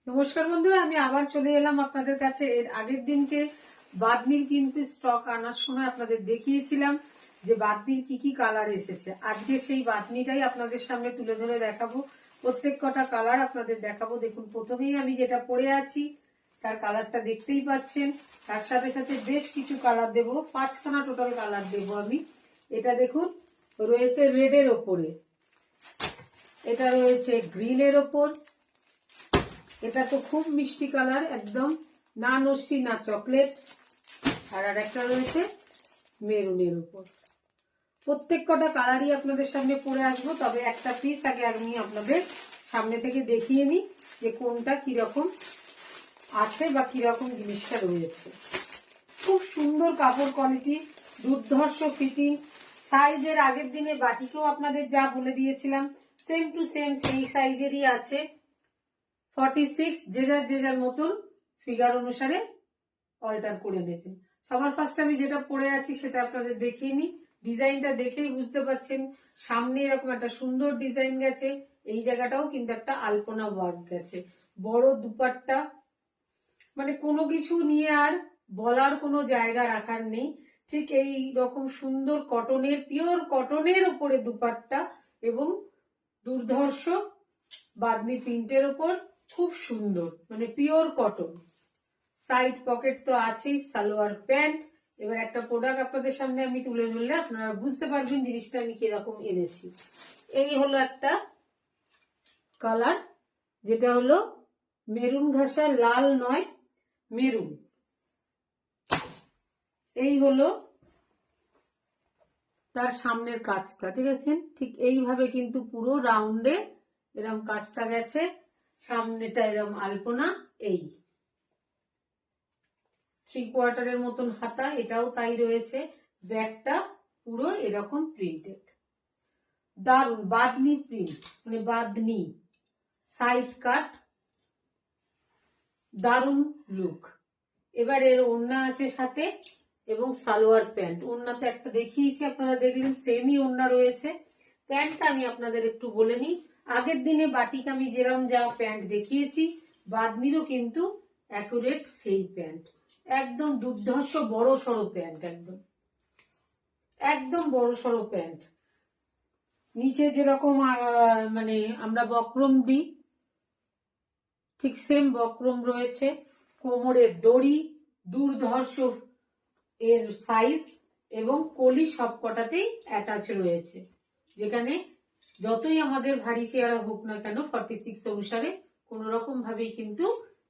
নমস্কার বন্ধুরা, আমি আবার চলে এলাম আপনাদের কাছে। এর আগের দিনকে বাদনির কিন্তু স্টক আনার সময় আপনাদের দেখিয়েছিলাম যে বাদনির কি কি কালার এসেছে। আজকে সেই বাদনিটাই আপনাদের সামনে তুলে ধরে দেখাবো। প্রত্যেক কটা কালার আপনাদের দেখাবো। দেখুন, প্রথমেই আমি যেটা পরে আছি তার কালারটা দেখতেই পাচ্ছেন। তার সাথে সাথে বেশ কিছু কালার দেবো, 5খানা টোটাল কালার দেবো আমি। এটা দেখুন, রয়েছে রেডের ওপরে, এটা রয়েছে গ্রিনের ওপর, এটা তো খুব মিষ্টি কালার, একদম না নস্যি না চকলেট, আর একটা রয়েছে মেরুনের উপর। প্রত্যেক কটা কালারই আপনাদের সামনে পরে আসবো, তবে একটা পিস আগে আমি আপনাদের সামনে থেকে দেখিয়ে নিই যে কোনটা কিরকম আছে বা কিরকম জিনিসটা রয়েছে। খুব সুন্দর কাপড় কোয়ালিটি, দুর্ধর্ষ ফিটিং, সাইজের আগের দিনে বাটিকেও আপনাদের যা বলে দিয়েছিলাম সেম টু সেম সেই সাইজেরই আছে। 46, যে যার মতন ফিগার অনুসারে অল্টার করে নেবেন। সবার ফার্স্ট আমি যেটা পরে আছি সেটা আপনাদের দেখিয়ে নিই। ডিজাইনটা দেখেই বুঝতে পারছেন, সামনে এরকম একটা সুন্দর ডিজাইন গেছে, এই জায়গাটাও কিন্তু একটা আলপনা ওয়ার্ক গেছে। বড় দুপাট্টা, মানে কোনো কিছু নিয়ে আর বলার কোনো জায়গা রাখার নেই। ঠিক এই রকম সুন্দর কটনের, পিওর কটনের উপরে দুপাট্টা এবং দুর্ধর্ষ বাদনি প্রিন্টের ওপর, খুব সুন্দর, মানে পিওর কটন। সাইড পকেট তো আছেই, সালোয়ার প্যান্ট। এবার একটা প্রোডাক্ট আপনাদের সামনে আমি তুলে ধরলে আপনারা বুঝতে পারবেন জিনিসটা আমি কিরকম এনেছি। এই হলো একটা কালার, যেটা হলো মেরুন ঘাসা, লাল নয়, মেরুন। এই হলো তার সামনের কাজটা, ঠিক আছে? ঠিক এইভাবে কিন্তু পুরো রাউন্ডে এরকম কাজটা গেছে, সামনেটা এরকম আলপনা। এই 3/4 মতন হাতা, এটাও তাই রয়েছে। ব্যাগটা পুরো এরকম প্রিন্টেড, দারুন বাদনি প্রিন্ট, মানে বাদনি সাইড কাট, দারুন লুক। এবার এর ওড়না আছে সাথে এবং সালোয়ার প্যান্ট। ওড়নাতে একটা দেখিয়েছি, আপনারা দেখলেন, সেমই ওড়না রয়েছে। প্যান্টটা আমি আপনাদের একটু বলে নিই। আগের দিনে বাটিক আমি যেরকম যা প্যান্ট দেখিয়েছি, বাদনিরও কিন্তু অ্যাকুরেট সেই প্যান্ট, একদম দুর্ধর্ষ বড় সড়ো প্যান্ট, একদম একদম বড় সড়ো প্যান্ট। নিচে যেরকম মানে আমরা বক্রম দিই, ঠিক সেম বক্রম রয়েছে। কোমরের দড়ি, দুর্ধর্ষ এর সাইজ এবং কলি সবকটাতেই অ্যাটাচ রয়েছে, যেখানে যতই আমাদের ভারী চেহারা হোক না কেন 46 অনুসারে কোন রকম ভাবেই কিন্তু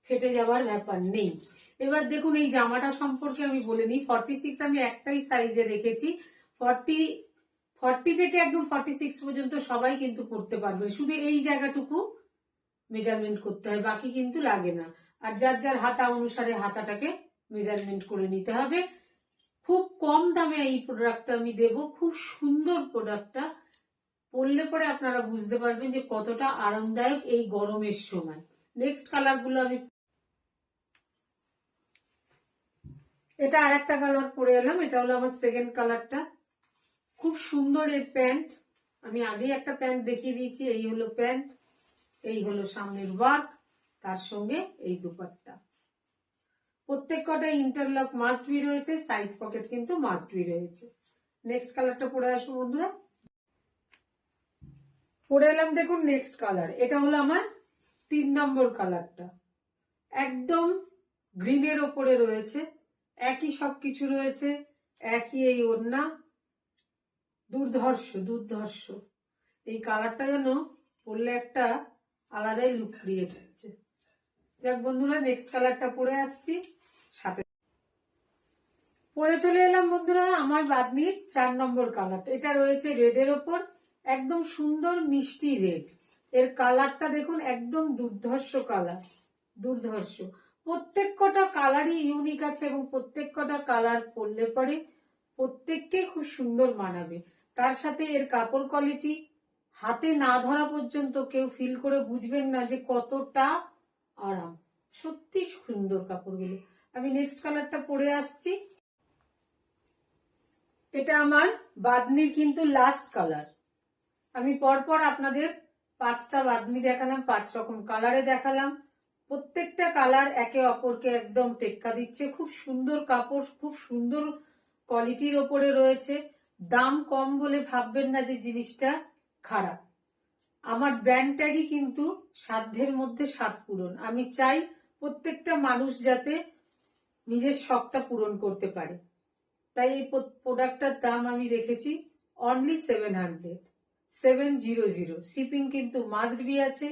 ফেটে যাওয়ার ব্যাপার নেই। এবার দেখুন, এই জামাটা সম্পর্কে আমি বলে নিই। 46 আমি একটাই সাইজে রেখেছি। 40 থেকে একদম 46 পর্যন্ত সবাই কিন্তু পড়তে পারবে, শুধু এই জায়গাটুকু মেজারমেন্ট করতে হয়, বাকি কিন্তু লাগে না। আর যার যার হাতা অনুসারে হাতাটাকে মেজারমেন্ট করে নিতে হবে। খুব কম দামে এই প্রোডাক্টটা আমি দেব, খুব সুন্দর প্রোডাক্টটা। পরলে পরে আপনারা বুঝতে পারবেন যে কতটা আরামদায়ক এই গরমের সময়। নেক্সট কালার গুলো আমি, এটা আর একটা কালার পরে এলাম, এটা হলো আমার সেকেন্ড কালারটা। খুব সুন্দর এর প্যান্ট, আমি আগে একটা প্যান্ট দেখিয়ে দিয়েছি। এই হলো প্যান্ট, এই হলো সামনের ওয়ার্ক, তার সঙ্গে এই দুপাট্টা। প্রত্যেক কটা ইন্টারলক মাস্ট বি রয়েছে, সাইড পকেট কিন্তু মাস্ট বি রয়েছে। নেক্সট কালারটা পরে আসবো বন্ধুরা। পরে এলাম, দেখুন নেক্সট কালার, এটা হলো আমার 3 নম্বর কালারটা। একদম গ্রিনের ওপরে রয়েছে, একই সবকিছু রয়েছে, একই এই ওড়না, দুর্ধর্ষ দুর্ধর্ষ। এই কালারটা যেন পরলে একটা আলাদাই লুক ক্রিয়েট হচ্ছে। যাক বন্ধুরা, নেক্সট কালারটা পরে আসছি সাথে। পরে চলে এলাম বন্ধুরা আমার বাদনির 4 নম্বর কালারটা। এটা রয়েছে রেডের ওপর, একদম সুন্দর মিষ্টি রেড। এর কালারটা দেখুন, একদম দুর্ধর্ষ কালার, দুর্ধর্ষ। প্রত্যেক কটা কালারই ইউনিক আছে এবং প্রত্যেক কটা কালার পরলে পরে প্রত্যেককে খুব সুন্দর মানাবে। তার সাথে এর কাপড় কোয়ালিটি হাতে না ধরা পর্যন্ত কেউ ফিল করে বুঝবেন না যে কতটা আরাম। সত্যি সুন্দর কাপড়গুলো। আমি নেক্সট কালারটা পরে আসছি। এটা আমার বাদনির কিন্তু লাস্ট কালার। আমি পরপর আপনাদের 5টা বাদনি দেখালাম, 5 রকম কালারে দেখালাম। প্রত্যেকটা কালার একে অপরকে একদম টেক্কা দিচ্ছে। খুব সুন্দর কাপড়, খুব সুন্দর কোয়ালিটির ওপরে রয়েছে। দাম কম বলে ভাববেন না যে জিনিসটা খারাপ। আমার ব্র্যান্ড ট্যাগই কিন্তু সাধ্যের মধ্যে স্বাদ পূরণ। আমি চাই প্রত্যেকটা মানুষ যাতে নিজের শখটা পূরণ করতে পারে। তাই এই প্রোডাক্টটার দাম আমি রেখেছি অনলি 700 শিপিং কিন্তু মাস্ট বি আছে।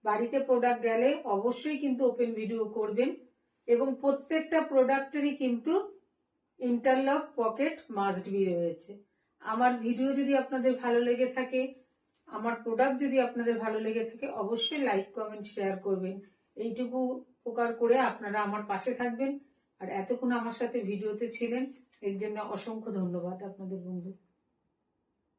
বাড়িতে প্রোডাক্ট গেলে অবশ্যই কিন্তু ওপেন ভিডিও করবেন, এবং প্রত্যেকটা প্রোডাক্টেরই কিন্তু ইন্টারলক পকেট মাস্ট বি রয়েছে। আমার ভিডিও যদি আপনাদের ভালো লেগে থাকে, আমার প্রোডাক্ট যদি আপনাদের ভালো লেগে থাকে, অবশ্যই লাইক কমেন্ট শেয়ার করবেন। এইটুকু উপকার করে আপনারা আমার পাশে থাকবেন। আর এতক্ষণ আমার সাথে ভিডিওতে ছিলেন, এর জন্য অসংখ্য ধন্যবাদ আপনাদের বন্ধু।